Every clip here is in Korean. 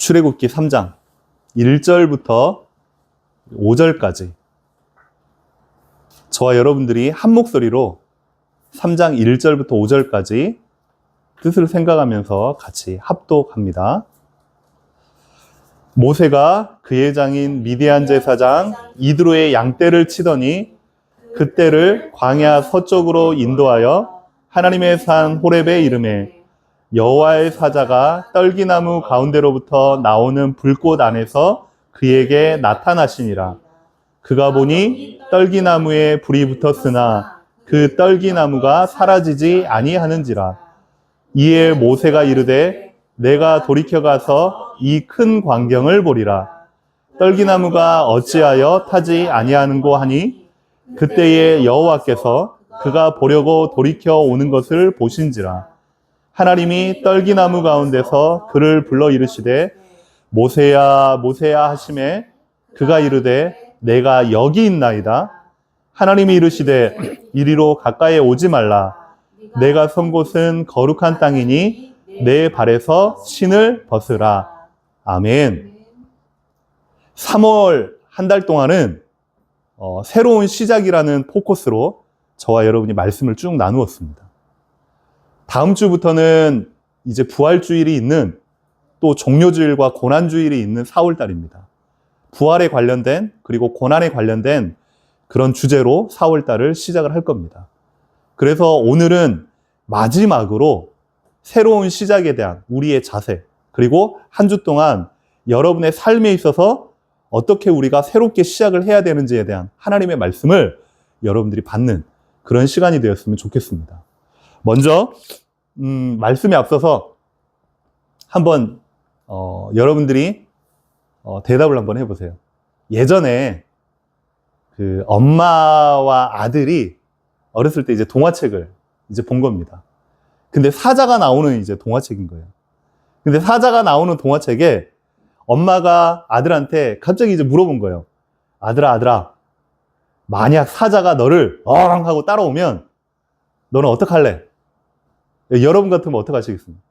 출애굽기 3장 1절부터 5절까지 저와 여러분들이 한 목소리로 3장 1절부터 5절까지 뜻을 생각하면서 같이 합독합니다. 모세가 그의 장인 미디안 제사장 이드로의 양떼를 치더니 그 떼를 광야 서쪽으로 인도하여 하나님의 산 호렙에 이르매 여호와의 사자가 떨기나무 가운데로부터 나오는 불꽃 안에서 그에게 나타나시니라. 그가 보니 떨기나무에 불이 붙었으나 그 떨기나무가 사라지지 아니하는지라. 이에 모세가 이르되 내가 돌이켜 가서 이 큰 광경을 보리라. 떨기나무가 어찌하여 타지 아니하는고 하니 그때에 여호와께서 그가 보려고 돌이켜 오는 것을 보신지라. 하나님이 떨기나무 가운데서 그를 불러 이르시되 모세야 모세야 하시매 그가 이르되 내가 여기 있나이다. 하나님이 이르시되 이리로 가까이 오지 말라. 내가 선 곳은 거룩한 땅이니 내 발에서 신을 벗으라. 아멘. 3월 한 달 동안은 새로운 시작이라는 포커스로 저와 여러분이 말씀을 쭉 나누었습니다. 다음 주부터는 이제 부활주일이 있는 또 종료주일과 고난주일이 있는 4월달입니다. 부활에 관련된 그리고 고난에 관련된 그런 주제로 4월달을 시작을 할 겁니다. 그래서 오늘은 마지막으로 새로운 시작에 대한 우리의 자세, 그리고 한 주 동안 여러분의 삶에 있어서 어떻게 우리가 새롭게 시작을 해야 되는지에 대한 하나님의 말씀을 여러분들이 받는 그런 시간이 되었으면 좋겠습니다. 먼저 말씀에 앞서서 한번 여러분들이 대답을 한번 해보세요. 예전에 그 엄마와 아들이 어렸을 때 이제 동화책을 이제 본 겁니다. 근데 사자가 나오는 이제 동화책인 거예요. 근데 사자가 나오는 동화책에 엄마가 아들한테 갑자기 이제 물어본 거예요. 아들아, 만약 사자가 너를 엉 하고 따라오면 너는 어떡할래? 여러분 같으면 어떡하시겠습니까?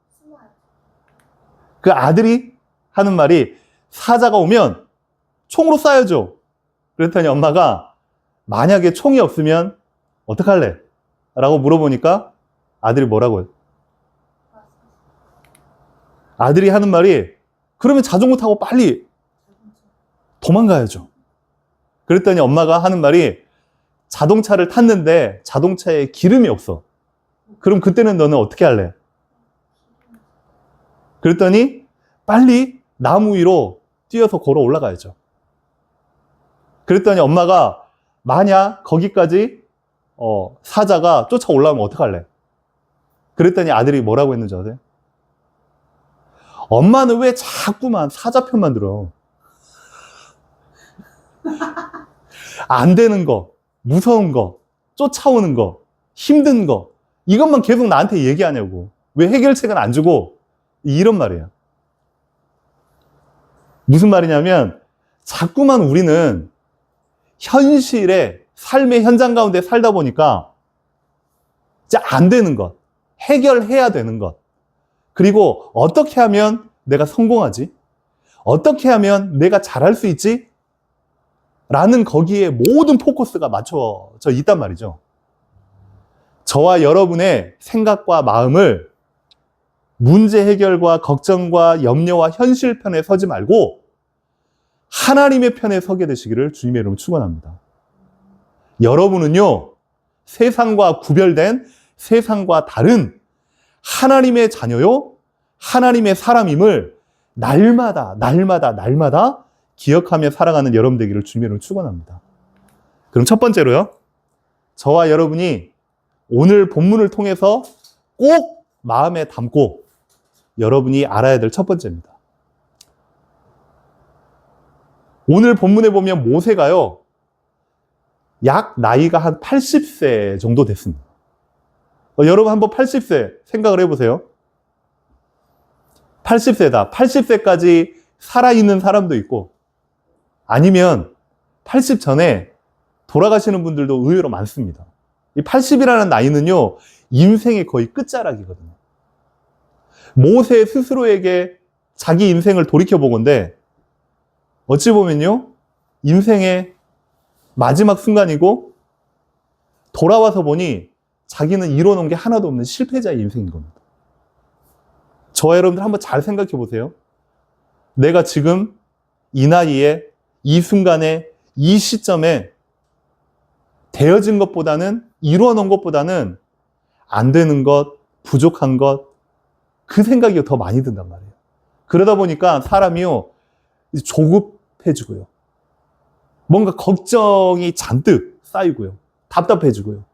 그 아들이 하는 말이 사자가 오면 총으로 쏴야죠. 그랬더니 엄마가 만약에 총이 없으면 어떡할래? 라고 물어보니까 아들이 뭐라고 해요? 아들이 하는 말이 그러면 자전거 타고 빨리 도망가야죠. 그랬더니 엄마가 하는 말이 자동차를 탔는데 자동차에 기름이 없어. 그럼 그때는 너는 어떻게 할래? 그랬더니 빨리 나무 위로 뛰어서 걸어 올라가야죠. 그랬더니 엄마가 만약 거기까지 사자가 쫓아 올라오면 어떡할래? 그랬더니 아들이 뭐라고 했는지 아세요? 엄마는 왜 자꾸만 사자 편만 들어? 안 되는 거, 무서운 거, 쫓아오는 거, 힘든 거 이것만 계속 나한테 얘기하냐고. 왜 해결책은 안 주고? 이런 말이에요. 무슨 말이냐면 자꾸만 우리는 현실의 삶의 현장 가운데 살다 보니까 이제 안 되는 것, 해결해야 되는 것, 그리고 어떻게 하면 내가 성공하지? 어떻게 하면 내가 잘할 수 있지? 라는 거기에 모든 포커스가 맞춰져 있단 말이죠. 저와 여러분의 생각과 마음을 문제 해결과 걱정과 염려와 현실 편에 서지 말고 하나님의 편에 서게 되시기를 주님의 이름으로 축원합니다. 여러분은요, 세상과 구별된 세상과 다른 하나님의 자녀요, 하나님의 사람임을 날마다 기억하며 살아가는 여러분 되기를 주님의 이름으로 축원합니다. 그럼 첫 번째로요, 저와 여러분이 오늘 본문을 통해서 꼭 마음에 담고 여러분이 알아야 될 첫 번째입니다. 오늘 본문에 보면 모세가요, 약 나이가 한 80세 정도 됐습니다. 여러분 한번 80세 생각을 해보세요. 80세다. 80세까지 살아있는 사람도 있고 아니면 80 전에 돌아가시는 분들도 의외로 많습니다. 이 80이라는 나이는요, 인생의 거의 끝자락이거든요. 모세 스스로에게 자기 인생을 돌이켜보건대 어찌 보면요, 인생의 마지막 순간이고 돌아와서 보니 자기는 이뤄놓은 게 하나도 없는 실패자의 인생인 겁니다. 저와 여러분들 한번 잘 생각해 보세요. 내가 지금 이 나이에, 이 순간에, 이 시점에 되어진 것보다는, 이루어놓은 것보다는 안 되는 것, 부족한 것, 그 생각이 더 많이 든단 말이에요. 그러다 보니까 사람이요, 조급해지고요. 뭔가 걱정이 잔뜩 쌓이고요. 답답해지고요.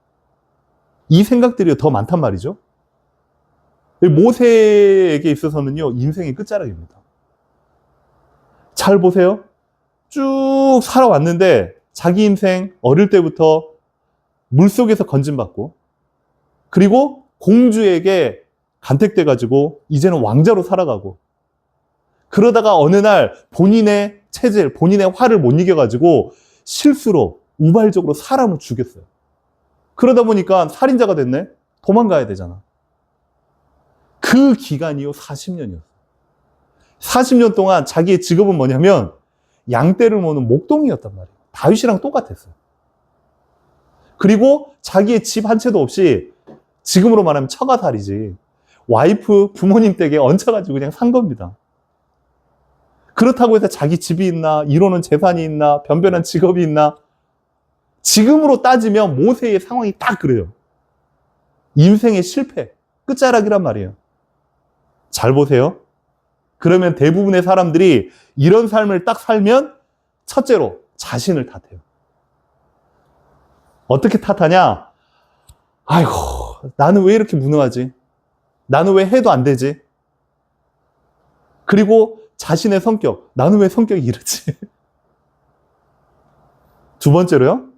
이 생각들이 더 많단 말이죠. 모세에게 있어서는요, 인생의 끝자락입니다. 잘 보세요. 쭉 살아왔는데 자기 인생 어릴 때부터 물속에서 건진받고, 그리고 공주에게 간택돼가지고 이제는 왕자로 살아가고, 그러다가 어느 날 본인의 체질, 본인의 화를 못 이겨가지고 실수로 우발적으로 사람을 죽였어요. 그러다 보니까 살인자가 됐네? 도망가야 되잖아. 그 기간이요, 40년이었어요. 40년 동안 자기의 직업은 뭐냐면 양떼를 모는 목동이었단 말이에요. 다윗이랑 똑같았어요. 그리고 자기의 집 한 채도 없이, 지금으로 말하면 처가살이지, 와이프 부모님 댁에 얹혀가지고 그냥 산 겁니다. 그렇다고 해서 자기 집이 있나, 이루는 재산이 있나, 변변한 직업이 있나? 지금으로 따지면 모세의 상황이 딱 그래요. 인생의 실패, 끝자락이란 말이에요. 잘 보세요. 그러면 대부분의 사람들이 이런 삶을 딱 살면 첫째로 자신을 탓해요. 어떻게 탓하냐? 아이고, 나는 왜 이렇게 무능하지? 나는 왜 해도 안 되지? 그리고 자신의 성격, 나는 왜 성격이 이러지? 두 번째로요,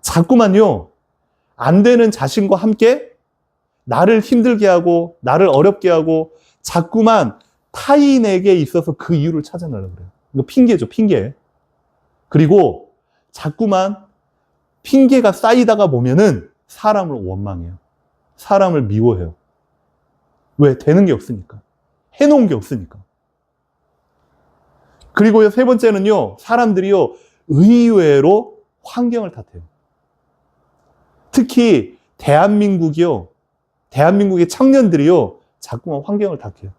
자꾸만요, 안 되는 자신과 함께 나를 힘들게 하고, 나를 어렵게 하고, 자꾸만 타인에게 있어서 그 이유를 찾아내려고 그래요. 이거 핑계죠, 핑계. 그리고 자꾸만 핑계가 쌓이다가 보면은 사람을 원망해요. 사람을 미워해요. 왜? 되는 게 없으니까. 해놓은 게 없으니까. 그리고요, 세 번째는요, 사람들이요, 의외로 환경을 탓해요. 특히 대한민국의 청년들이요, 자꾸만 환경을 탓해요.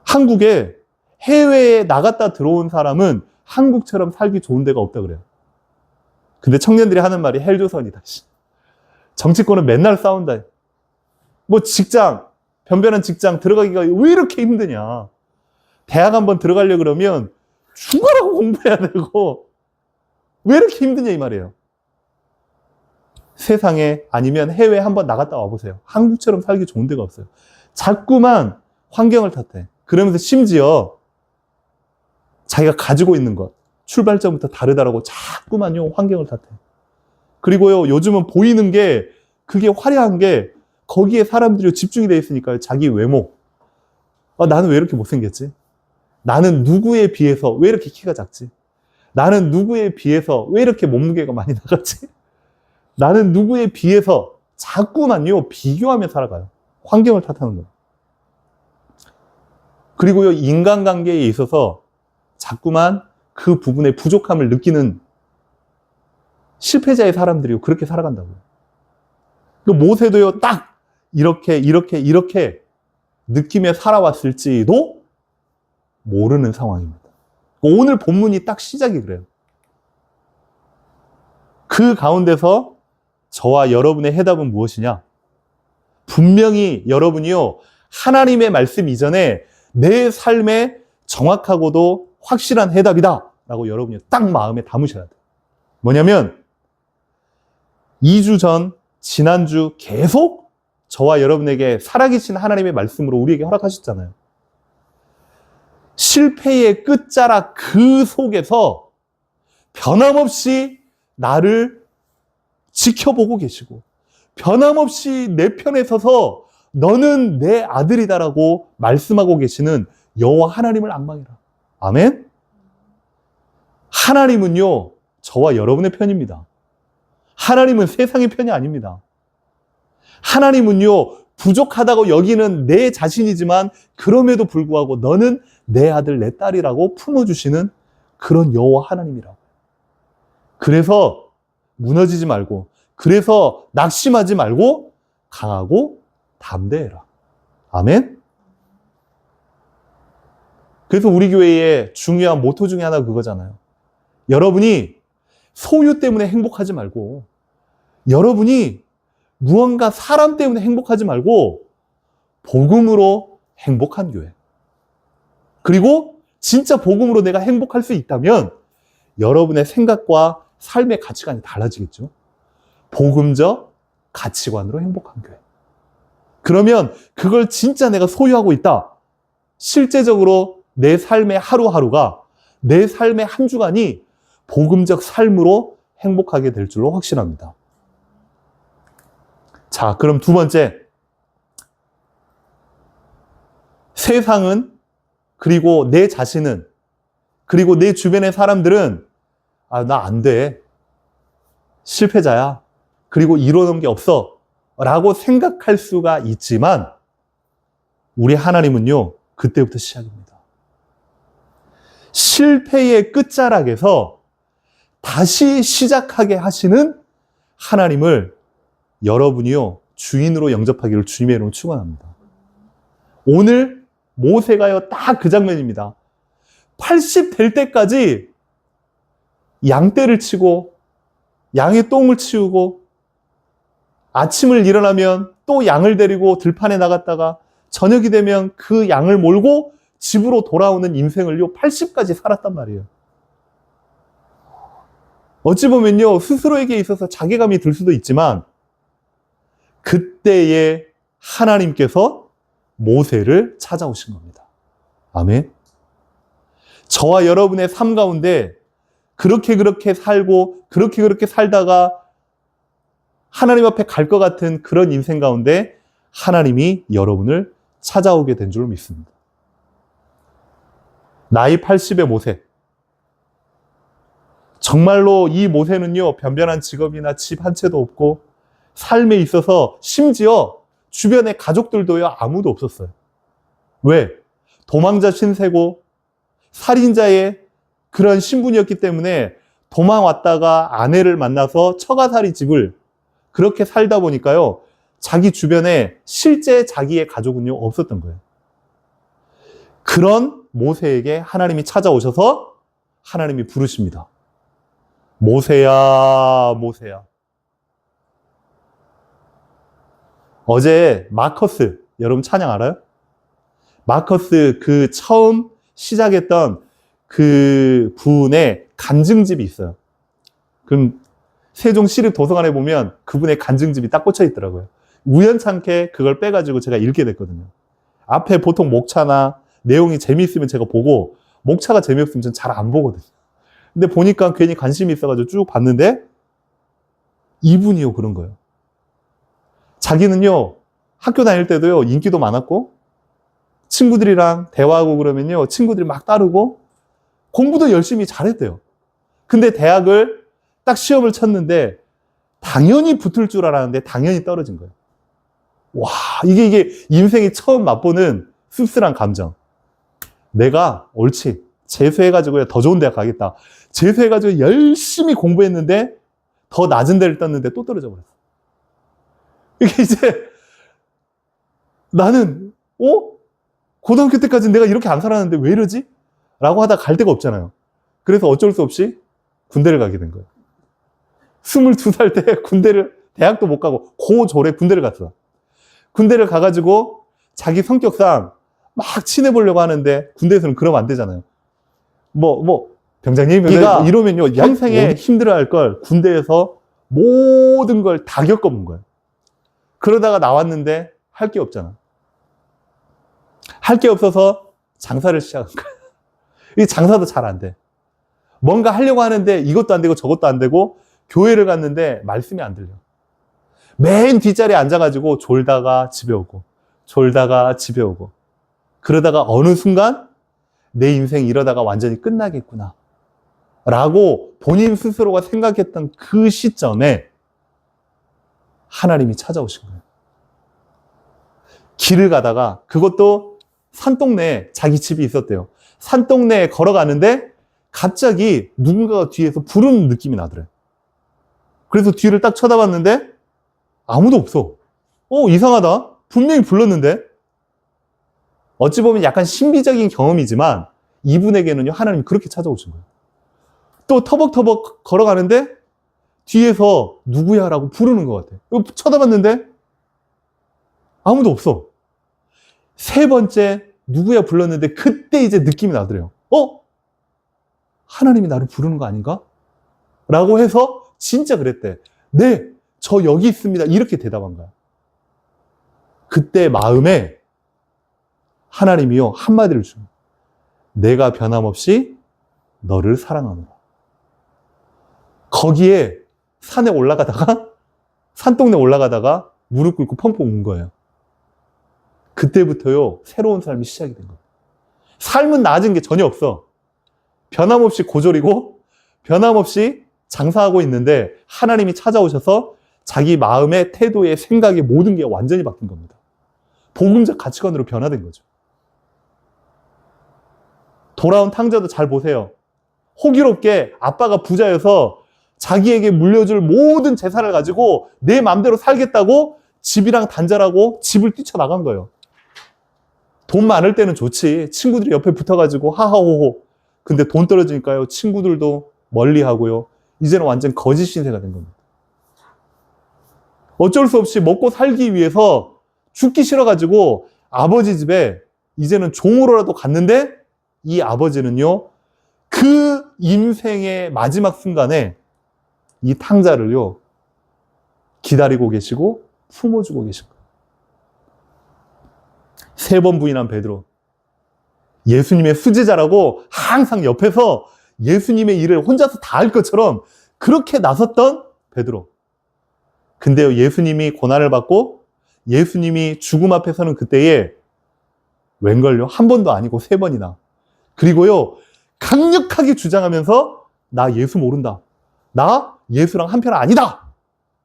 한국에, 해외에 나갔다 들어온 사람은 한국처럼 살기 좋은 데가 없다 그래요. 근데 청년들이 하는 말이 헬조선이다. 정치권은 맨날 싸운다. 뭐 직장, 변변한 직장 들어가기가 왜 이렇게 힘드냐. 대학 한번 들어가려고 그러면 죽어라고 공부해야 되고 왜 이렇게 힘드냐 이 말이에요. 세상에, 아니면 해외에 한번 나갔다 와보세요. 한국처럼 살기 좋은 데가 없어요. 자꾸만 환경을 탓해. 그러면서 심지어 자기가 가지고 있는 것, 출발점부터 다르다라고 자꾸만요, 환경을 탓해. 그리고요, 요즘은 보이는 게, 그게 화려한 게 거기에 사람들이 집중이 돼 있으니까요. 자기 외모. 나는 왜 이렇게 못생겼지? 나는 누구에 비해서 왜 이렇게 키가 작지? 나는 누구에 비해서 왜 이렇게 몸무게가 많이 나갔지? 나는 누구에 비해서 자꾸만요, 비교하며 살아가요. 환경을 탓하는 거예요. 그리고요, 인간관계에 있어서 자꾸만 그 부분의 부족함을 느끼는 실패자의 사람들이 그렇게 살아간다고요. 모세도요, 딱 이렇게 느끼며 살아왔을지도 모르는 상황입니다. 오늘 본문이 딱 시작이 그래요. 그 가운데서 저와 여러분의 해답은 무엇이냐? 분명히 여러분이요, 하나님의 말씀 이전에 내 삶에 정확하고도 확실한 해답이다 라고 여러분이 딱 마음에 담으셔야 돼요. 뭐냐면 2주 전, 지난주 계속 저와 여러분에게 살아계신 하나님의 말씀으로 우리에게 허락하셨잖아요. 실패의 끝자락 그 속에서 변함없이 나를 지켜보고 계시고, 변함없이 내 편에 서서 너는 내 아들이다라고 말씀하고 계시는 여호와 하나님을 앙망해라. 아멘? 하나님은요, 저와 여러분의 편입니다. 하나님은 세상의 편이 아닙니다. 하나님은요, 부족하다고 여기는 내 자신이지만 그럼에도 불구하고 너는 내 아들, 내 딸이라고 품어주시는 그런 여호와 하나님이라고. 그래서 무너지지 말고, 그래서 낙심하지 말고 강하고 담대해라. 아멘? 그래서 우리 교회의 중요한 모토 중에 하나가 그거잖아요. 여러분이 소유 때문에 행복하지 말고, 여러분이 무언가 사람 때문에 행복하지 말고 복음으로 행복한 교회. 그리고 진짜 복음으로 내가 행복할 수 있다면 여러분의 생각과 삶의 가치관이 달라지겠죠. 복음적 가치관으로 행복한 교회. 그러면 그걸 진짜 내가 소유하고 있다. 실제적으로 내 삶의 하루하루가, 내 삶의 한 주간이 복음적 삶으로 행복하게 될 줄로 확신합니다. 자, 그럼 두 번째. 세상은, 그리고 내 자신은, 그리고 내 주변의 사람들은 나 안 돼. 실패자야. 그리고 이뤄놓은 게 없어. 라고 생각할 수가 있지만 우리 하나님은요, 그때부터 시작입니다. 실패의 끝자락에서 다시 시작하게 하시는 하나님을 여러분이요, 주인으로 영접하기를 주님의 이름으로 축원합니다. 오늘 모세가요, 딱 그 장면입니다. 80 될 때까지 양떼를 치고 양의 똥을 치우고 아침을 일어나면 또 양을 데리고 들판에 나갔다가 저녁이 되면 그 양을 몰고 집으로 돌아오는 인생을요, 80까지 살았단 말이에요. 어찌 보면요, 스스로에게 있어서 자괴감이 들 수도 있지만 그때에 하나님께서 모세를 찾아오신 겁니다. 아멘. 저와 여러분의 삶 가운데 그렇게 살고 그렇게 살다가 하나님 앞에 갈 것 같은 그런 인생 가운데 하나님이 여러분을 찾아오게 된 줄 믿습니다. 나이 80의 모세. 정말로 이 모세는요, 변변한 직업이나 집 한 채도 없고 삶에 있어서 심지어 주변의 가족들도요, 아무도 없었어요. 왜? 도망자 신세고 살인자의 그런 신분이었기 때문에 도망왔다가 아내를 만나서 처가살이 집을 그렇게 살다 보니까요, 자기 주변에 실제 자기의 가족은요, 없었던 거예요. 그런 모세에게 하나님이 찾아오셔서 하나님이 부르십니다. 모세야, 모세야. 어제 마커스, 여러분 찬양 알아요? 마커스 그 처음 시작했던 그 분의 간증집이 있어요. 그럼 세종시립도서관에 보면 그분의 간증집이 딱 꽂혀 있더라고요. 우연찮게 그걸 빼가지고 제가 읽게 됐거든요. 앞에 보통 목차나 내용이 재미있으면 제가 보고, 목차가 재미없으면 전 잘 안 보거든요. 근데 보니까 괜히 관심이 있어가지고 쭉 봤는데 이분이요, 그런 거예요. 자기는요, 학교 다닐 때도요, 인기도 많았고 친구들이랑 대화하고 그러면요, 친구들이 막 따르고 공부도 열심히 잘했대요. 근데 대학을 딱 시험을 쳤는데 당연히 붙을 줄 알았는데 당연히 떨어진 거예요. 와, 이게 인생이 처음 맛보는 씁쓸한 감정. 내가 옳지, 재수해가지고 더 좋은 대학 가겠다. 재수해가지고 열심히 공부했는데 더 낮은 데를 떴는데 또 떨어져 버렸어. 이게 이제 나는 고등학교 때까지 내가 이렇게 안 살았는데 왜 이러지? 라고 하다 갈 데가 없잖아요. 그래서 어쩔 수 없이 군대를 가게 된 거예요. 22살 때 군대를, 대학도 못 가고 고졸에 군대를 갔어. 군대를 가가지고 자기 성격상 막 친해보려고 하는데 군대에서는 그러면 안 되잖아요. 병장님 이러면요, 평생에 힘들어할 걸 군대에서 모든 걸 다 겪어본 거예요. 그러다가 나왔는데 할 게 없잖아. 할 게 없어서 장사를 시작한 거예요. 이 장사도 잘 안 돼. 뭔가 하려고 하는데 이것도 안 되고 저것도 안 되고, 교회를 갔는데 말씀이 안 들려. 맨 뒷자리에 앉아가지고 졸다가 집에 오고 졸다가 집에 오고, 그러다가 어느 순간 내 인생 이러다가 완전히 끝나겠구나 라고 본인 스스로가 생각했던 그 시점에 하나님이 찾아오신 거예요. 길을 가다가, 그것도 산동네에 자기 집이 있었대요. 산동네에 걸어가는데 갑자기 누군가가 뒤에서 부르는 느낌이 나더래. 그래서 뒤를 딱 쳐다봤는데 아무도 없어. 이상하다. 분명히 불렀는데. 어찌 보면 약간 신비적인 경험이지만 이분에게는요, 하나님이 그렇게 찾아오신 거예요. 또 터벅터벅 걸어가는데 뒤에서 누구야? 라고 부르는 것 같아. 쳐다봤는데 아무도 없어. 세 번째 누구야 불렀는데 그때 이제 느낌이 나더래요. 하나님이 나를 부르는 거 아닌가? 라고 해서 진짜 그랬대. 네, 저 여기 있습니다. 이렇게 대답한 거야. 그때 마음에 하나님이요, 한마디를 주는 거야. 내가 변함없이 너를 사랑하노라. 거기에 산에 올라가다가, 산동네 올라가다가 무릎 꿇고 펑펑 운 거예요. 그때부터요, 새로운 삶이 시작이 된 거예요. 삶은 나아진 게 전혀 없어. 변함없이 고졸이고, 변함없이 장사하고 있는데, 하나님이 찾아오셔서 자기 마음의 태도의 생각의 모든 게 완전히 바뀐 겁니다. 복음적 가치관으로 변화된 거죠. 돌아온 탕자도 잘 보세요. 호기롭게 아빠가 부자여서 자기에게 물려줄 모든 재산을 가지고 내 마음대로 살겠다고 집이랑 단절하고 집을 뛰쳐나간 거예요. 돈 많을 때는 좋지. 친구들이 옆에 붙어가지고 하하호호. 근데 돈 떨어지니까요, 친구들도 멀리하고요. 이제는 완전 거짓 신세가 된 겁니다. 어쩔 수 없이 먹고 살기 위해서 죽기 싫어가지고 아버지 집에 이제는 종으로라도 갔는데, 이 아버지는요, 그 인생의 마지막 순간에 이 탕자를요, 기다리고 계시고 품어주고 계신 거예요. 3번 부인한 베드로. 예수님의 수제자라고 항상 옆에서 예수님의 일을 혼자서 다 할 것처럼 그렇게 나섰던 베드로. 근데요, 예수님이 고난을 받고 예수님이 죽음 앞에 서는 그때에 웬걸요? 한 번도 아니고 3번이나. 그리고요, 강력하게 주장하면서 나 예수 모른다. 나 예수랑 한편 아니다.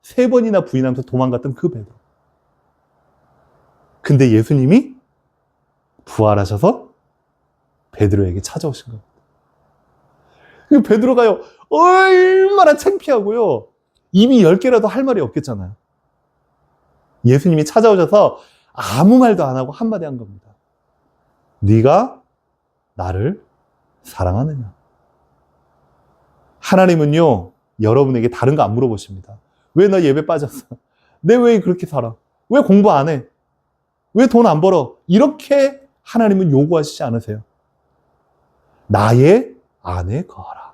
3번이나 부인하면서 도망갔던 그 베드로. 근데 예수님이 부활하셔서 베드로에게 찾아오신 겁니다. 베드로가요, 얼마나 창피하고요. 입이 10개라도 할 말이 없겠잖아요. 예수님이 찾아오셔서 아무 말도 안 하고 한마디 한 겁니다. 네가 나를 사랑하느냐? 하나님은요, 여러분에게 다른 거 안 물어보십니다. 왜 너 예배 빠졌어? 내 왜 그렇게 살아? 왜 공부 안 해? 왜 돈 안 벌어? 이렇게 하나님은 요구하시지 않으세요. 나의 안에 거하라.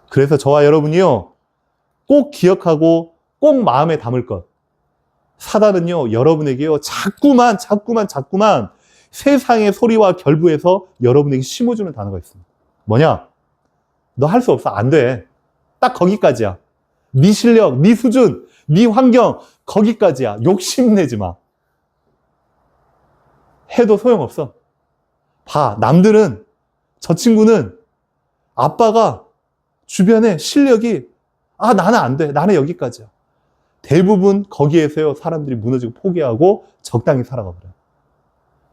그래서 저와 여러분이요, 꼭 기억하고 꼭 마음에 담을 것. 사단은요, 여러분에게요, 자꾸만 세상의 소리와 결부해서 여러분에게 심어주는 단어가 있습니다. 뭐냐? 너 할 수 없어. 안 돼. 딱 거기까지야. 네 실력, 네 수준, 네 환경, 거기까지야. 욕심내지 마. 해도 소용없어. 봐, 남들은, 저 친구는 아빠가 주변에 실력이, 나는 안 돼. 나는 여기까지야. 대부분 거기에서요, 사람들이 무너지고 포기하고 적당히 살아가 버려요.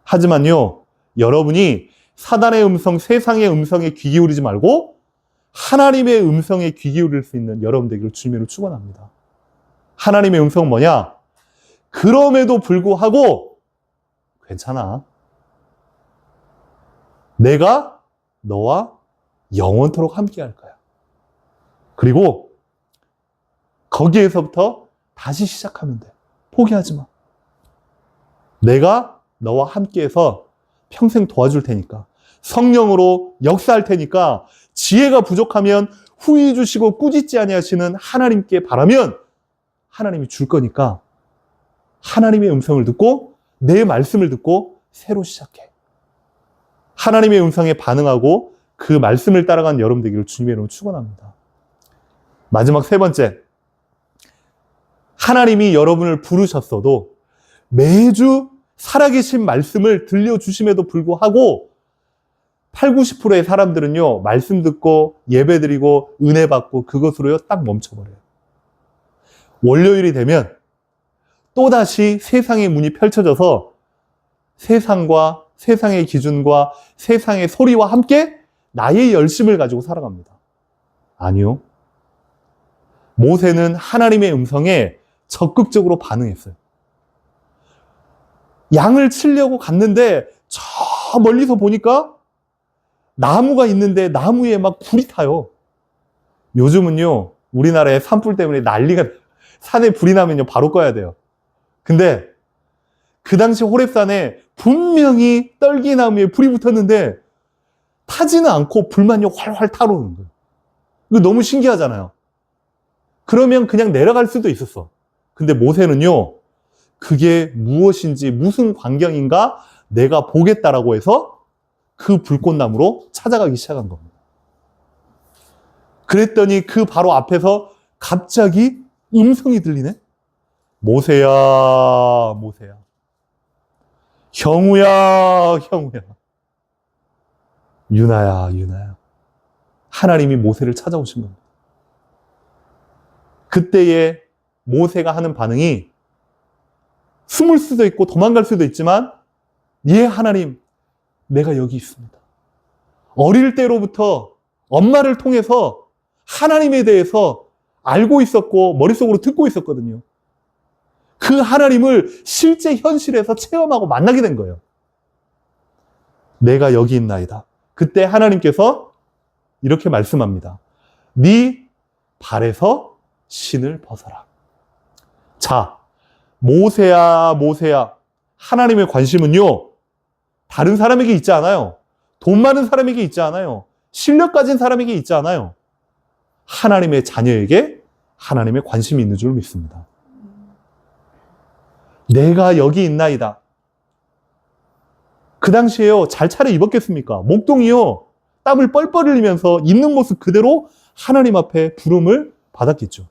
하지만요, 여러분이 사단의 음성, 세상의 음성에 귀 기울이지 말고 하나님의 음성에 귀 기울일 수 있는 여러분 되기를 주님으로 축원합니다. 하나님의 음성은 뭐냐? 그럼에도 불구하고 괜찮아. 내가 너와 영원토록 함께 할 거야. 그리고 거기에서부터 다시 시작하면 돼. 포기하지 마. 내가 너와 함께해서 평생 도와줄 테니까, 성령으로 역사할 테니까, 지혜가 부족하면 후히 주시고 꾸짖지 아니하시는 하나님께 바라면 하나님이 줄 거니까 하나님의 음성을 듣고 내 말씀을 듣고 새로 시작해. 하나님의 음성에 반응하고 그 말씀을 따라가는 여러분 되기를 주님의 이름으로 축원합니다. 마지막 3번째, 하나님이 여러분을 부르셨어도 매주 살아계신 말씀을 들려주심에도 불구하고 80, 90%의 사람들은요, 말씀 듣고 예배 드리고 은혜 받고 그것으로요 딱 멈춰버려요. 월요일이 되면 또다시 세상의 문이 펼쳐져서 세상과 세상의 기준과 세상의 소리와 함께 나의 열심을 가지고 살아갑니다. 아니요. 모세는 하나님의 음성에 적극적으로 반응했어요. 양을 치려고 갔는데 저 멀리서 보니까 나무가 있는데 나무에 막 불이 타요. 요즘은요, 우리나라에 산불 때문에 난리가, 산에 불이 나면요 바로 꺼야 돼요. 근데 그 당시 호렙산에 분명히 떨기나무에 불이 붙었는데 타지는 않고 불만이 활활 타오르는 거예요. 이거 너무 신기하잖아요. 그러면 그냥 내려갈 수도 있었어. 근데 모세는요, 그게 무엇인지 무슨 광경인가 내가 보겠다라고 해서 그 불꽃나무로 찾아가기 시작한 겁니다. 그랬더니 그 바로 앞에서 갑자기 음성이 들리네? 모세야, 모세야. 형우야, 형우야. 유나야, 유나야. 하나님이 모세를 찾아오신 겁니다. 그때에 모세가 하는 반응이 숨을 수도 있고 도망갈 수도 있지만, 예, 하나님, 내가 여기 있습니다. 어릴 때로부터 엄마를 통해서 하나님에 대해서 알고 있었고 머릿속으로 듣고 있었거든요. 그 하나님을 실제 현실에서 체험하고 만나게 된 거예요. 내가 여기 있나이다. 그때 하나님께서 이렇게 말씀합니다. 네 발에서 신을 벗어라. 자, 모세야, 모세야. 하나님의 관심은요, 다른 사람에게 있지 않아요. 돈 많은 사람에게 있지 않아요. 실력 가진 사람에게 있지 않아요. 하나님의 자녀에게 하나님의 관심이 있는 줄 믿습니다. 내가 여기 있나이다. 그 당시에요, 잘 차려입었겠습니까? 목동이요, 땀을 뻘뻘 흘리면서 있는 모습 그대로 하나님 앞에 부름을 받았겠죠.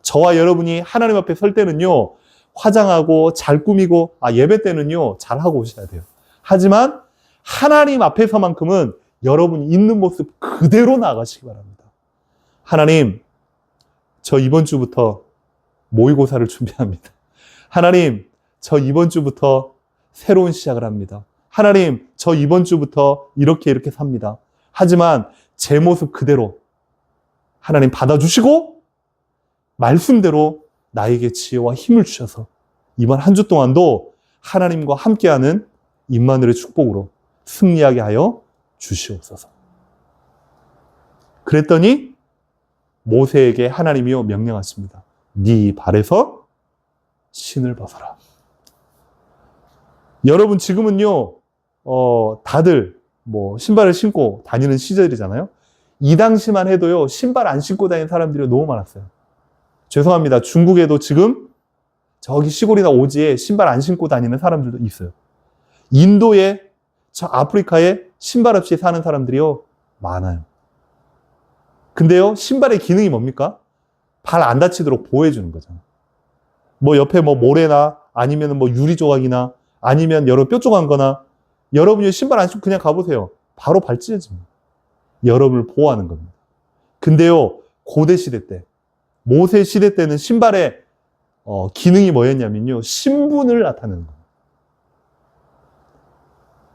저와 여러분이 하나님 앞에 설 때는요, 화장하고 잘 꾸미고, 예배 때는요, 잘하고 오셔야 돼요. 하지만 하나님 앞에서만큼은 여러분이 있는 모습 그대로 나아가시기 바랍니다. 하나님, 저 이번 주부터 모의고사를 준비합니다. 하나님, 저 이번 주부터 새로운 시작을 합니다. 하나님, 저 이번 주부터 이렇게 삽니다. 하지만 제 모습 그대로 하나님 받아주시고 말씀대로 나에게 지혜와 힘을 주셔서 이번 한 주 동안도 하나님과 함께하는 임마누엘의 축복으로 승리하게 하여 주시옵소서. 그랬더니 모세에게 하나님이요 명령하십니다. 네 발에서 신을 벗어라. 여러분 지금은요, 다들 신발을 신고 다니는 시절이잖아요. 이 당시만 해도요, 신발 안 신고 다니는 사람들이 너무 많았어요. 죄송합니다. 중국에도 지금 저기 시골이나 오지에 신발 안 신고 다니는 사람들도 있어요. 인도에, 저 아프리카에 신발 없이 사는 사람들이요, 많아요. 근데요, 신발의 기능이 뭡니까? 발 안 다치도록 보호해주는 거잖아요. 옆에 모래나 아니면 유리 조각이나 아니면 여러 뾰족한 거나, 여러분이 신발 안 신고 그냥 가보세요. 바로 발 찢어집니다. 여러분을 보호하는 겁니다. 근데요, 고대 시대 때, 모세 시대 때는 신발의 기능이 뭐였냐면요, 신분을 나타내는 거예요.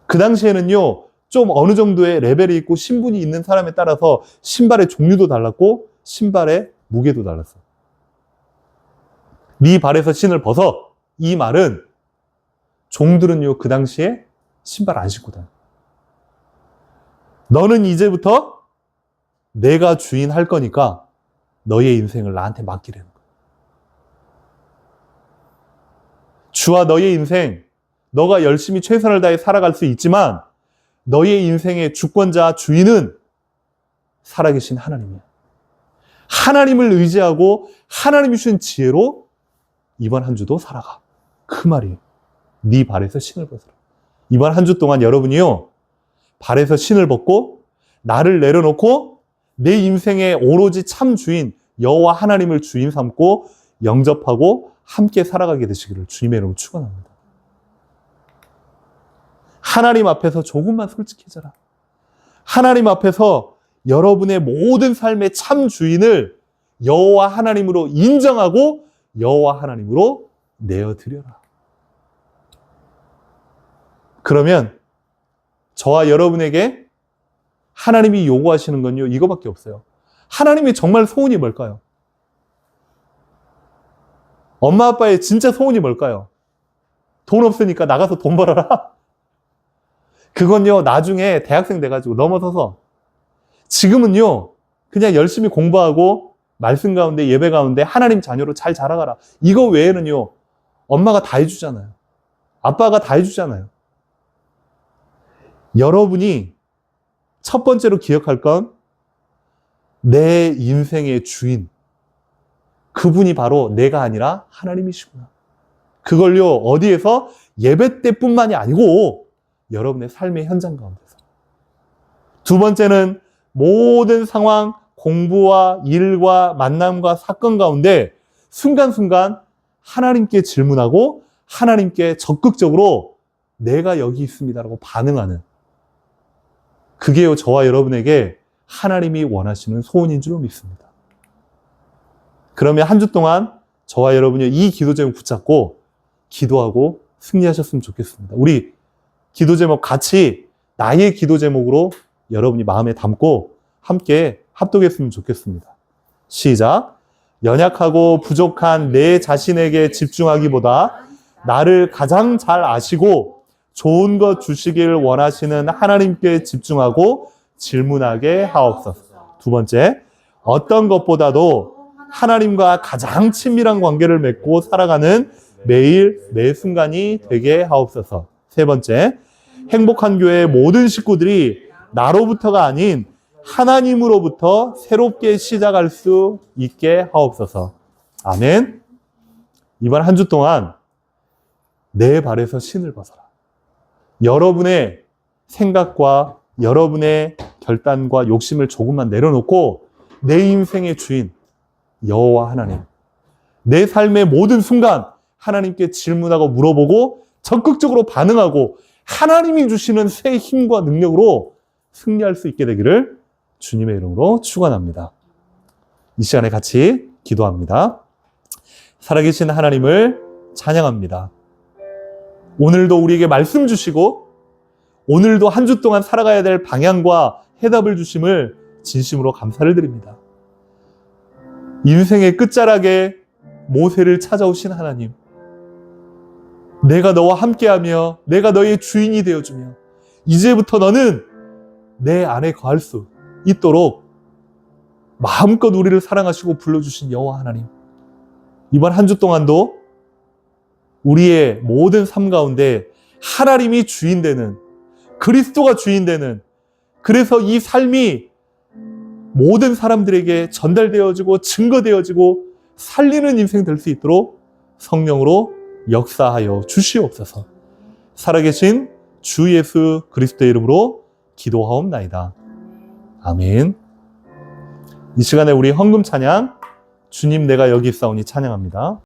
그 당시에는요, 좀 어느 정도의 레벨이 있고 신분이 있는 사람에 따라서 신발의 종류도 달랐고 신발의 무게도 달랐어요. 네 발에서 신을 벗어. 이 말은 종들은요, 그 당시에 신발 안 신고 다녀요. 너는 이제부터 내가 주인 할 거니까 너의 인생을 나한테 맡기라는 거예요. 주와 너의 인생, 너가 열심히 최선을 다해 살아갈 수 있지만 너의 인생의 주권자, 주인은 살아계신 하나님이야. 하나님을 의지하고 하나님이 주신 지혜로 이번 한 주도 살아가. 그 말이에요. 네 발에서 신을 벗어라. 이번 한 주 동안 여러분이요, 발에서 신을 벗고 나를 내려놓고 내 인생의 오로지 참 주인 여호와 하나님을 주인 삼고 영접하고 함께 살아가게 되시기를 주님의 이름으로 축원합니다. 하나님 앞에서 조금만 솔직해져라. 하나님 앞에서 여러분의 모든 삶의 참 주인을 여호와 하나님으로 인정하고 여호와 하나님으로 내어드려라. 그러면 저와 여러분에게 하나님이 요구하시는 건요, 이거밖에 없어요. 하나님이 정말 소원이 뭘까요? 엄마 아빠의 진짜 소원이 뭘까요? 돈 없으니까 나가서 돈 벌어라? 그건요, 나중에 대학생 돼가지고 넘어서서, 지금은요, 그냥 열심히 공부하고 말씀 가운데, 예배 가운데 하나님 자녀로 잘 자라가라. 이거 외에는요, 엄마가 다 해주잖아요. 아빠가 다 해주잖아요. 여러분이 첫 번째로 기억할 건 내 인생의 주인, 그분이 바로 내가 아니라 하나님이시구나. 그걸요, 어디에서? 예배 때뿐만이 아니고 여러분의 삶의 현장 가운데서. 두 번째는 모든 상황, 공부와 일과 만남과 사건 가운데 순간순간 하나님께 질문하고 하나님께 적극적으로 내가 여기 있습니다라고 반응하는, 그게요, 저와 여러분에게 하나님이 원하시는 소원인 줄로 믿습니다. 그러면 한 주 동안 저와 여러분이 이 기도 제목 붙잡고 기도하고 승리하셨으면 좋겠습니다. 우리 기도 제목 같이 나의 기도 제목으로 여러분이 마음에 담고 함께 합독했으면 좋겠습니다. 시작. 연약하고 부족한 내 자신에게 집중하기보다 나를 가장 잘 아시고 좋은 것 주시길 원하시는 하나님께 집중하고 질문하게 하옵소서. 두 번째, 어떤 것보다도 하나님과 가장 친밀한 관계를 맺고 살아가는 매일 매 순간이 되게 하옵소서. 세 번째, 행복한 교회의 모든 식구들이 나로부터가 아닌 하나님으로부터 새롭게 시작할 수 있게 하옵소서. 아멘. 이번 한 주 동안 내 발에서 신을 벗어라. 여러분의 생각과 여러분의 결단과 욕심을 조금만 내려놓고 내 인생의 주인 여호와 하나님, 내 삶의 모든 순간 하나님께 질문하고 물어보고 적극적으로 반응하고 하나님이 주시는 새 힘과 능력으로 승리할 수 있게 되기를 주님의 이름으로 축원합니다. 이 시간에 같이 기도합니다. 살아계신 하나님을 찬양합니다. 오늘도 우리에게 말씀 주시고 오늘도 한 주 동안 살아가야 될 방향과 해답을 주심을 진심으로 감사를 드립니다. 인생의 끝자락에 모세를 찾아오신 하나님, 내가 너와 함께하며 내가 너의 주인이 되어주며 이제부터 너는 내 안에 거할 수 있도록 마음껏 우리를 사랑하시고 불러주신 여호와 하나님, 이번 한 주 동안도 우리의 모든 삶 가운데 하나님이 주인 되는, 그리스도가 주인 되는, 그래서 이 삶이 모든 사람들에게 전달되어지고 증거되어지고 살리는 인생 될 수 있도록 성령으로 역사하여 주시옵소서. 살아계신 주 예수 그리스도의 이름으로 기도하옵나이다. 아멘. 이 시간에 우리 헌금 찬양, 주님 내가 여기 있사오니 찬양합니다.